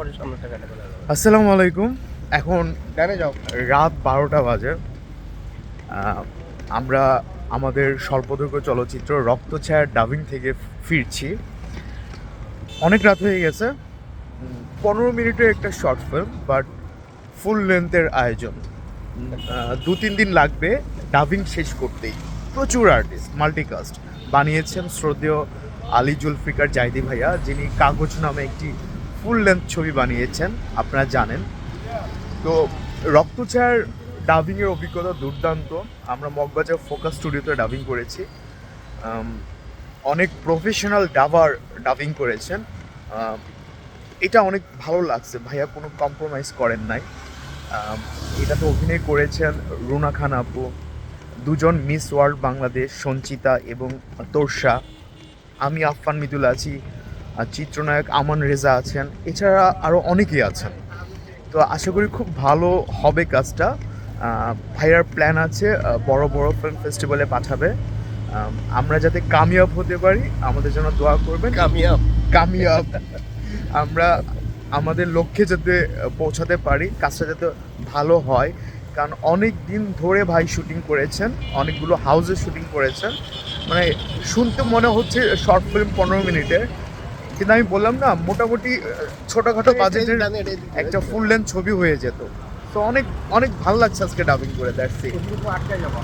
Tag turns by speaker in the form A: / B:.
A: পরে সামনেটা কেটে ফেলা যাবে।
B: আসসালামু আলাইকুম। এখন
A: ডানে যাও।
B: রাত 12টা বাজে। আমরা আমাদের স্বল্পদৈর্ঘ্য চলচ্চিত্র রক্তছায়ার ডাবিং থেকে ফিরছি। অনেক রাত হয়ে গেছে। 15 মিনিটের একটা শর্ট ফিল্ম, বাট ফুল লেন্থের আয়োজন। 2-3 দিন লাগবে ডাবিং শেষ করতেই। প্রচুর আর্টিস্ট মাল্টিকাস্ট বানিয়েছেন শ্রদ্ধেয় আলী জুলফিকার জাইদি ভাইয়া, যিনি কাগজ নামে একটি ফুল লেন্থ ছবি বানিয়েছেন, আপনারা জানেন। তো রক্তছায়ার ডাবিংয়ের অভিজ্ঞতা দুর্দান্ত। আমরা মগবাজার ফোকাস স্টুডিওতে ডাবিং করেছি। অনেক প্রফেশনাল ডাবিং করেছেন। এটা অনেক ভালো লাগছে, ভাইয়া কোনো কম্প্রোমাইজ করেন নাই। এটাতে অভিনয় করেছেন রুনা খান আপু, দুজন মিস ওয়ার্ল্ড বাংলাদেশ সঞ্চিতা এবং তোরসা, আমি আফফান মিদুল আছি, চিত্রনায়ক আমান রেজা আছেন, এছাড়া আরও অনেকেই আছেন। তো আশা করি খুব ভালো হবে কাজটা। ভাইয়ার প্ল্যান আছে বড় বড় ফিল্ম ফেস্টিভ্যালে পাঠাবে। আমরা যাতে কামিয়াব হতে পারি, আমাদের জন্য দোয়া করবেন। কামিয়াব আমরা আমাদের লক্ষ্যে যাতে পৌঁছাতে পারি, কাজটা যাতে ভালো হয়। কারণ অনেক দিন ধরে ভাই শুটিং করেছেন, অনেকগুলো হাউসে শুটিং করেছেন। মানে শুনতে মনে হচ্ছে শর্ট ফিল্ম 15 মিনিটের, কিন্তু আমি বললাম না, মোটামুটি ছোটোখাটো বাজেটের একটা ফুল লেন্থ ছবি হয়ে যেত। তো অনেক অনেক ভালো লাগছে আজকে ডাবিং করে। That's it.
A: আটকে যাবো।